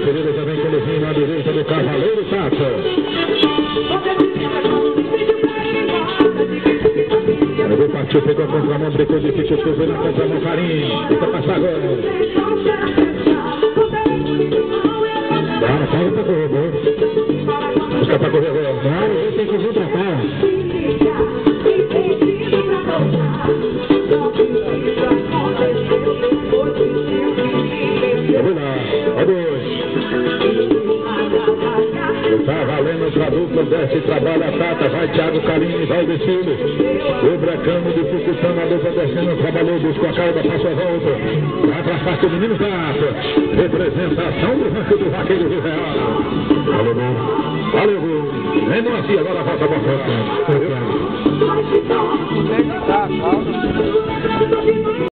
querida, também com o Luzinho na direita do Cavaleiro Tato. Ele partiu, pegou a contramão, brecou, dificultou, foi na contramão, Carinho. Tenta passar agora. Dá, sai pra correr, viu? Busca pra correr agora. Não, ele tem que vir pra cá. Vamos lá, ó dois. Tá valendo pra dupla, desce, trabalha a Tata, vai Thiago Carinho, vai descendo. O Brecano dificultando a dupla, descendo, trabalhou, buscou a cauda, passou a volta. Vai pra parte do menino Tata. Representação do rancho do Vaqueiro do Real. Valeu, valeu, vem Moacir, agora volta a bola.